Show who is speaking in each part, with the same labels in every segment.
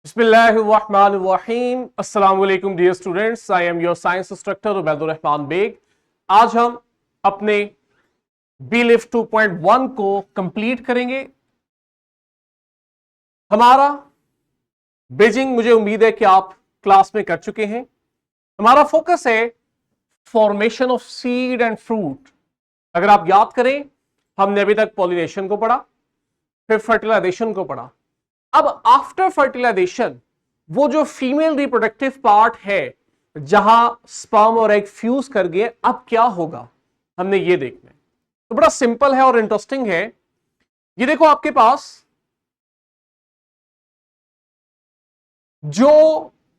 Speaker 1: बिस्मिल्लाहिर्रहमानिर्रहीम। अस्सलाम वालेकुम dear students, I am your science instructor Ubaidur Rahman Baig. आज हम अपने बी लिफ्ट 2.1 को कंप्लीट करेंगे। हमारा बेजिंग, मुझे उम्मीद है कि आप क्लास में कर चुके हैं। हमारा फोकस है formation of seed and fruit. अगर आप याद करें, हमने अभी तक पॉलिनेशन को पढ़ा, फिर फर्टिलाइजेशन को पढ़ा। अब आफ्टर फर्टिलाइजेशन वो जो फीमेल रिप्रोडक्टिव पार्ट है जहां स्पर्म और एग फ्यूज कर गए, अब क्या होगा हमने ये देखना है। तो बड़ा सिंपल है और इंटरेस्टिंग है। ये देखो, आपके पास जो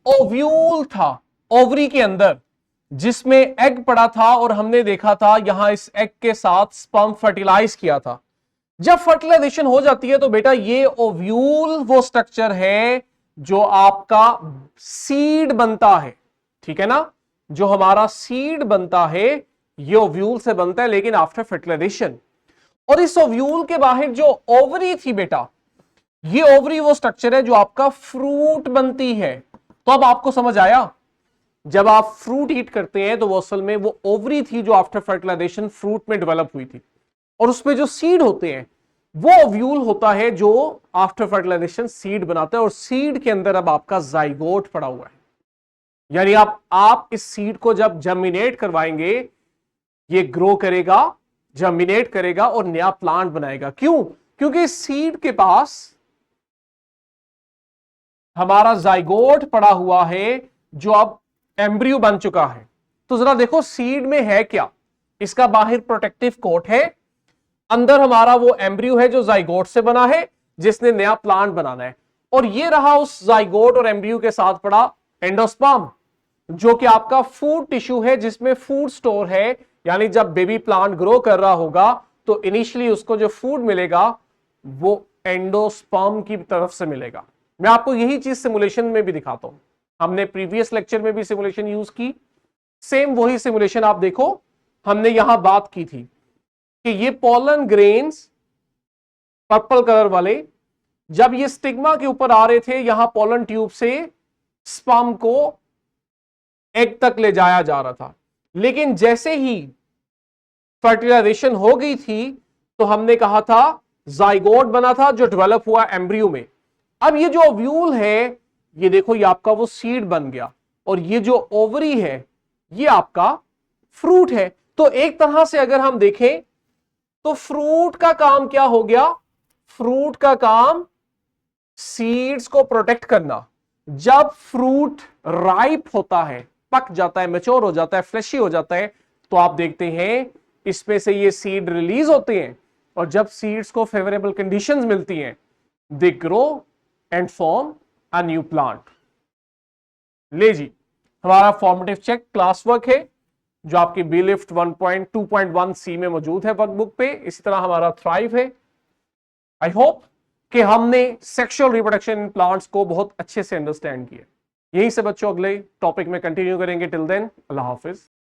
Speaker 1: ओव्यूल था ओवरी के अंदर, जिसमें एग पड़ा था, और हमने देखा था यहां इस एग के साथ स्पर्म फर्टिलाइज किया था। जब फर्टिलाइजेशन हो जाती है तो बेटा ये ओव्यूल वो स्ट्रक्चर है जो आपका सीड बनता है। ठीक है ना, जो हमारा सीड बनता है ये ओव्यूल से बनता है, लेकिन आफ्टर फर्टिलाइजेशन। और इस ओव्यूल के बाहर जो ओवरी थी बेटा, ये ओवरी वो स्ट्रक्चर है जो आपका फ्रूट बनती है। तो अब आपको समझ आया, जब आप फ्रूट ईट करते हैं तो वो असल में वो ओवरी थी जो आफ्टर फर्टिलाइजेशन फ्रूट में डेवलप हुई थी, और उसमें जो सीड होते हैं वो ओव्यूल होता है जो आफ्टर फर्टिलाइजेशन सीड बनाता है। और सीड के अंदर अब आपका जाइगोट पड़ा हुआ है, यानी आप इस सीड को जब जर्मिनेट करवाएंगे, ये ग्रो करेगा, जर्मिनेट करेगा और नया प्लांट बनाएगा। क्यों? क्योंकि इस सीड के पास हमारा जाइगोट पड़ा हुआ है जो अब एम्ब्रियो बन चुका है। तो जरा देखो, सीड में है क्या? इसका बाहर प्रोटेक्टिव कोट है, अंदर हमारा वो एम्ब्रियो है जो जाइगोट से बना है, जिसने नया प्लांट बनाना है। और ये रहा उस जाइगोट और एम्ब्रियो के साथ पड़ा एंडोस्पर्म, जो कि आपका फूड टिश्यू है, जिसमें फूड स्टोर है। यानी जब बेबी प्लांट ग्रो कर रहा होगा तो इनिशियली उसको जो फूड मिलेगा वो एंडोस्पर्म की तरफ से मिलेगा। मैं आपको यही चीज सिमुलेशन में भी दिखाता हूं। हमने प्रीवियस लेक्चर में भी सिमुलेशन यूज की, सेम वही सिमुलेशन आप देखो। हमने यहां बात की थी कि ये पोलन ग्रेन्स पर्पल कलर वाले, जब ये स्टिग्मा के ऊपर आ रहे थे, यहां पोलन ट्यूब से स्पर्म को एग तक ले जाया जा रहा था। लेकिन जैसे ही फर्टिलाइजेशन हो गई थी तो हमने कहा था जाइगोट बना था जो डेवलप हुआ एम्ब्रियो में। अब ये जो ओव्यूल है, ये देखो, ये आपका वो सीड बन गया, और ये जो ओवरी है ये आपका फ्रूट है। तो एक तरह से अगर हम देखें तो फ्रूट का काम क्या हो गया? फ्रूट का काम सीड्स को प्रोटेक्ट करना। जब फ्रूट राइप होता है, पक जाता है, मैच्योर हो जाता है, फ्लेशी हो जाता है, तो आप देखते हैं इसमें से ये सीड रिलीज होते हैं, और जब सीड्स को फेवरेबल कंडीशंस मिलती हैं, they grow and form a new plant. ले जी, हमारा फॉर्मेटिव चेक क्लास वर्क है जो आपकी बी लिफ्ट 1.2.1 सी में मौजूद है वर्कबुक पे। इसी तरह हमारा थ्राइव है। आई होप कि हमने सेक्सुअल रिप्रोडक्शन इन प्लांट्स को बहुत अच्छे से अंडरस्टैंड किया। यहीं से बच्चों अगले टॉपिक में कंटिन्यू करेंगे। टिल देन, अल्लाह हाफिज।